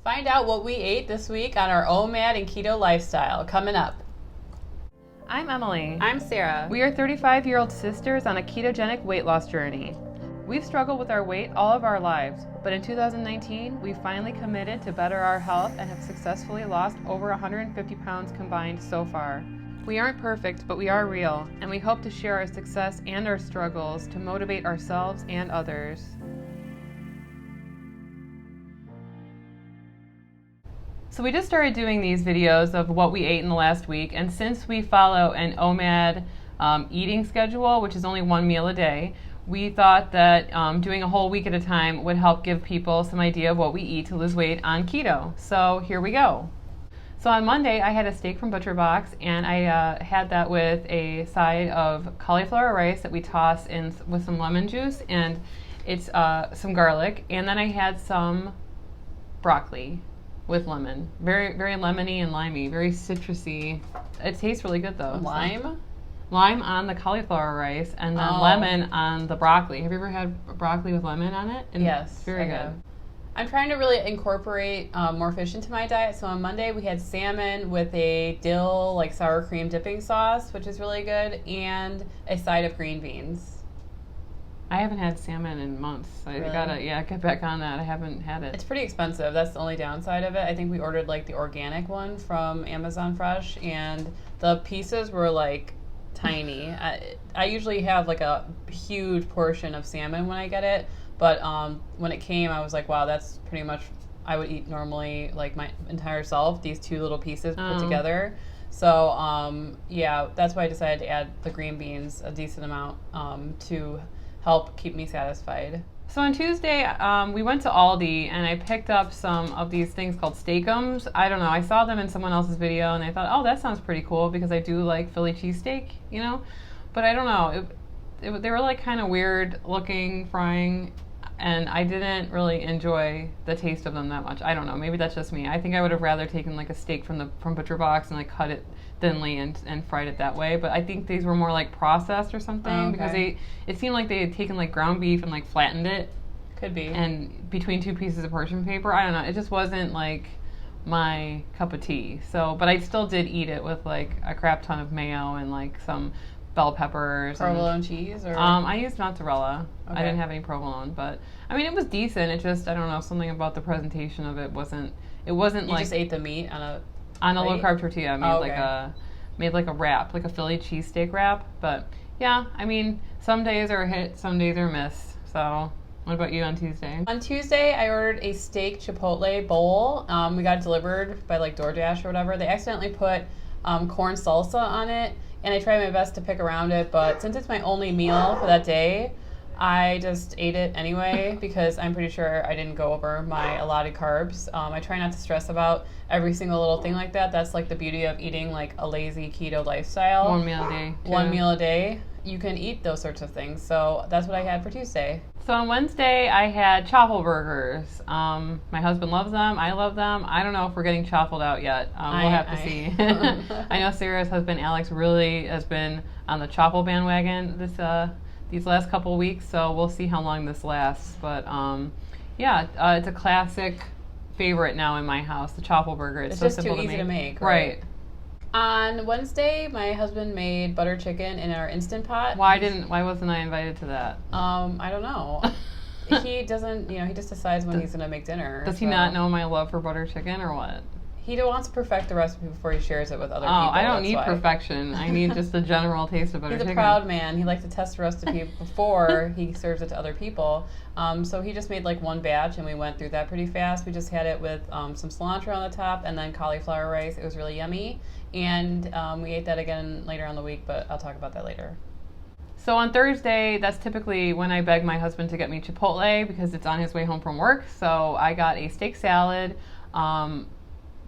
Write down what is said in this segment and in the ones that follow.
Find out what we ate this week on our OMAD and keto lifestyle coming up. I'm Emily. I'm Sarah. We are 35-year-old sisters on a ketogenic weight loss journey. We've struggled with our weight all of our lives, but in 2019, we finally committed to better our health and have successfully lost over 150 pounds combined so far. We aren't perfect, but we are real, and we hope to share our success and our struggles to motivate ourselves and others. So we just started doing these videos of what we ate in the last week, and since we follow an OMAD eating schedule, which is only one meal a day, we thought that doing a whole week at a time would help give people some idea of what we eat to lose weight on keto. So here we go. So on Monday, I had a steak from Butcher Box, and I had that with a side of cauliflower rice that we toss in with some lemon juice, and it's some garlic, and then I had some broccoli with lemon. Very, very lemony and limey, very citrusy. It tastes really good though. Lime? So, lime on the cauliflower rice, and then lemon on the broccoli. Have you ever had broccoli with lemon on it? And yes, it's very good. Have. I'm trying to really incorporate more fish into my diet. So on Monday we had salmon with a dill like sour cream dipping sauce, which is really good, and a side of green beans. I haven't had salmon in months. I Really? gotta get back on that. I haven't had it. It's pretty expensive. That's the only downside of it. I think we ordered like the organic one from Amazon Fresh, and the pieces were like tiny. I usually have like a huge portion of salmon when I get it, but when it came, I was like, wow, that's pretty much I would eat normally like my entire self. These two little pieces put together. So yeah, that's why I decided to add the green beans a decent amount to help keep me satisfied. So on Tuesday, we went to Aldi, and I picked up some of these things called steakums. I don't know, I saw them in someone else's video, and I thought, oh, that sounds pretty cool, because I do like Philly cheesesteak, you know? But I don't know, they were like kind of weird looking frying, and I didn't really enjoy the taste of them that much. I don't know, maybe that's just me. I think I would have rather taken like a steak from Butcher Box and like cut it thinly and fried it that way. But I think these were more like processed or something, because it seemed like they had taken like ground beef and like flattened it. Could be. And between two pieces of parchment paper, I don't know, it just wasn't like my cup of tea. So, but I still did eat it with like a crap ton of mayo and like some bell peppers. Provolone cheese? Or? I used mozzarella. Okay. I didn't have any provolone, but I mean, it was decent. It just, I don't know, something about the presentation of it wasn't you like... just ate the meat on a low carb tortilla. I made like a wrap, like a Philly cheesesteak wrap. But yeah, I mean, some days are a hit, some days are a miss. So what about you on Tuesday? On Tuesday, I ordered a steak chipotle bowl. We got it delivered by like DoorDash or whatever. They accidentally put corn salsa on it, and I tried my best to pick around it, but since it's my only meal for that day, I just ate it anyway because I'm pretty sure I didn't go over my allotted carbs. I try not to stress about every single little thing like that. That's like the beauty of eating like a lazy keto lifestyle. One meal a day. One meal a day. You can eat those sorts of things. So that's what I had for Tuesday. So on Wednesday, I had chaffle burgers. My husband loves them. I love them. I don't know if we're getting chaffled out yet. We'll have to see. I know Sarah's husband, Alex, really has been on the chaffle bandwagon these last couple of weeks, so we'll see how long this lasts. But it's a classic favorite now in my house, the chaffle burger. It's so just simple too easy to make. Right. On Wednesday, my husband made butter chicken in our Instant Pot. Why wasn't I invited to that? I don't know. He doesn't, he just decides when he's going to make dinner. Does he not know my love for butter chicken or what? He wants to perfect the recipe before he shares it with other people. I don't need perfection. I need just the general taste of butter chicken. He's a proud man. He likes to test the recipe before he serves it to other people. So he just made like one batch, and we went through that pretty fast. We just had it with some cilantro on the top and then cauliflower rice. It was really yummy. And we ate that again later on the week, but I'll talk about that later. So on Thursday, that's typically when I beg my husband to get me Chipotle because it's on his way home from work. So I got a steak salad.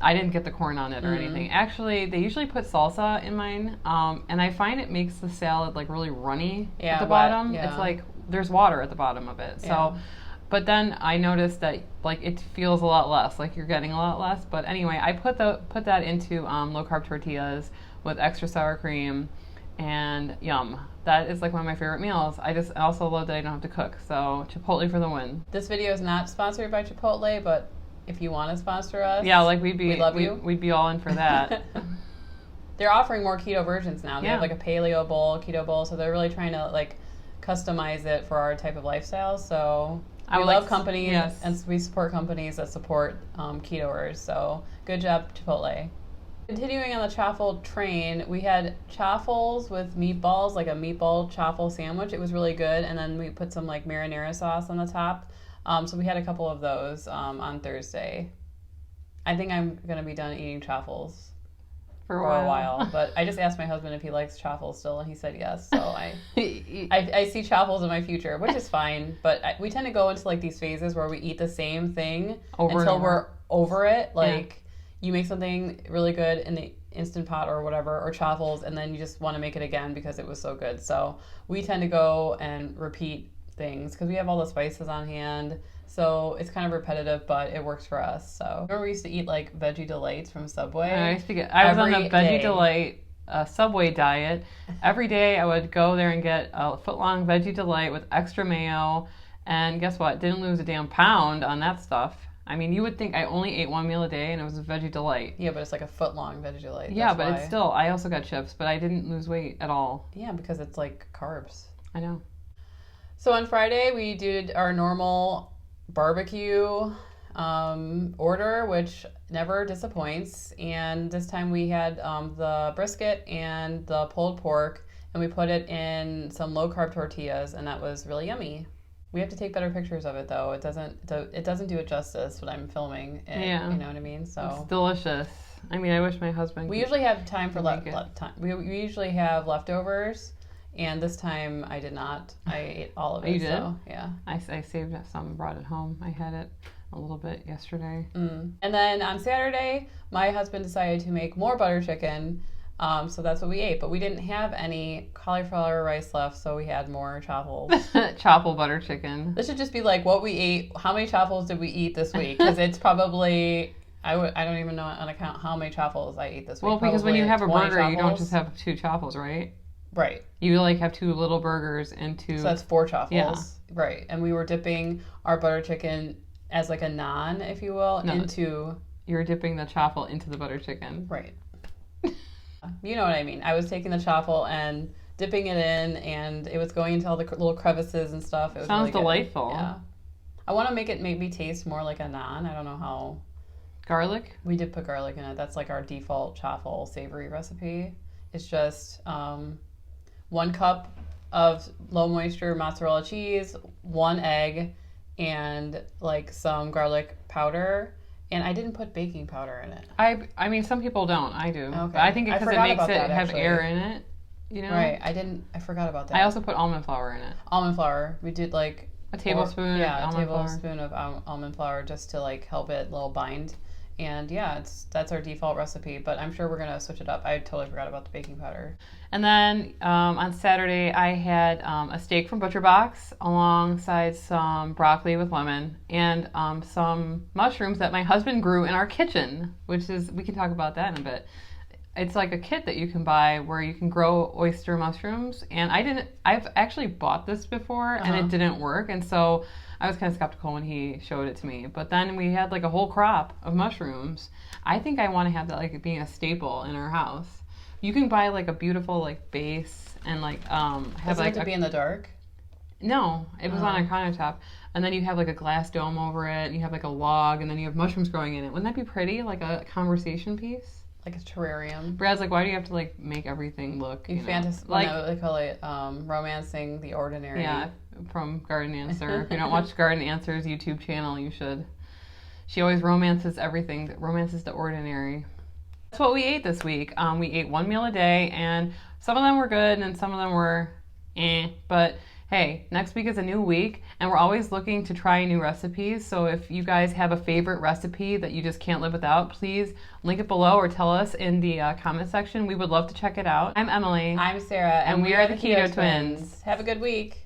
I didn't get the corn on it or anything. Actually, they usually put salsa in mine, and I find it makes the salad like really runny at the bottom. Yeah. It's like there's water at the bottom of it. So, but then I noticed that like it feels a lot less, like you're getting a lot less. But anyway, I put that into low carb tortillas with extra sour cream, and yum. That is like one of my favorite meals. I also love that I don't have to cook. So Chipotle for the win. This video is not sponsored by Chipotle, but if you want to sponsor us. Yeah, like we love you. We'd be all in for that. They're offering more keto versions now. They Yeah. have like a paleo bowl, keto bowl, so they're really trying to like customize it for our type of lifestyle. So we love companies, yes. and we support companies that support ketoers. So good job, Chipotle. Continuing on the chaffle train, we had chaffles with meatballs, like a meatball chaffle sandwich. It was really good, and then we put some like marinara sauce on the top. So we had a couple of those on Thursday. I think I'm gonna be done eating chaffles for a while, but I just asked my husband if he likes chaffles still, and he said yes. So I see chaffles in my future, which is fine. But we tend to go into like these phases where we eat the same thing until we're over it. Like you make something really good in the Instant Pot or whatever, or chaffles, and then you just want to make it again because it was so good. So we tend to go and repeat things because we have all the spices on hand. So it's kind of repetitive, but it works for us. So remember we used to eat like Veggie Delights from Subway? I was on the Veggie Delight Subway diet. Every day I would go there and get a foot-long Veggie Delight with extra mayo. And guess what? Didn't lose a damn pound on that stuff. I mean, you would think I only ate one meal a day and it was a Veggie Delight. Yeah, but it's like a foot-long Veggie Delight. Yeah, but it's still, I also got chips, but I didn't lose weight at all. Yeah, because it's like carbs. I know. So on Friday, we did our normal barbecue order, which never disappoints. And this time we had the brisket and the pulled pork, and we put it in some low-carb tortillas, and that was really yummy. We have to take better pictures of it, though. It doesn't do it justice when I'm filming it. Yeah. You know what I mean? So it's delicious. I mean, I wish my husband. We usually have time for time. We usually have leftovers, and this time I did not. I ate all of it. You did? So, yeah. I saved some and brought it home. I had it a little bit yesterday. And then on Saturday, my husband decided to make more butter chicken. So that's what we ate, but we didn't have any cauliflower rice left, so we had more chaffles. Chaffle butter chicken. This should just be like what we ate. How many chaffles did we eat this week? Because it's probably I don't even know on account how many chaffles I ate this week. Well, because probably when you have a burger, chaffles. you don't just have 2 chaffles, right? Right. You like have 2 little burgers into. So that's 4 chaffles. Yeah. Right, and we were dipping our butter chicken as like a naan, if you will, into. You were dipping the chaffle into the butter chicken. Right. You know what I mean. I was taking the chaffle and dipping it in, and it was going into all the little crevices and stuff. It was Sounds really delightful. Good. Yeah. I want to make it maybe taste more like a naan. I don't know how. Garlic? We did put garlic in it. That's like our default chaffle savory recipe. It's just 1 cup of low moisture mozzarella cheese, 1 egg, and like some garlic powder. And I didn't put baking powder in it. I mean, some people don't. I do. Okay. But I think because it makes it have actually. air in it, you know? Right. I forgot about that. I also put almond flour in it. Almond flour. We did like a tablespoon of almond flour just to like help it a little bind. And yeah, that's our default recipe, but I'm sure we're going to switch it up. I totally forgot about the baking powder. And then on Saturday, I had a steak from Butcher Box alongside some broccoli with lemon and some mushrooms that my husband grew in our kitchen, which is, we can talk about that in a bit. It's like a kit that you can buy where you can grow oyster mushrooms. And I've actually bought this before and it didn't work. And so I was kind of skeptical when he showed it to me. But then we had like a whole crop of mushrooms. I think I want to have that like being a staple in our house. You can buy like a beautiful like base and like have Does it like have to be in the dark? No, it was on a countertop. And then you have like a glass dome over it. And you have like a log, and then you have mushrooms growing in it. Wouldn't that be pretty? Like a conversation piece. Like a terrarium. Brad's like, why do you have to like make everything look? You fantasize. Like they call it romancing the ordinary. Yeah, from Garden Answer. If you don't watch Garden Answer's YouTube channel, you should. She always romances everything. Romances the ordinary. That's what we ate this week. We ate 1 meal a day, and some of them were good, and some of them were But hey, next week is a new week, and we're always looking to try new recipes. So if you guys have a favorite recipe that you just can't live without, please link it below or tell us in the comment section. We would love to check it out. I'm Emily. I'm Sarah. And we are the Keto Twins. Have a good week.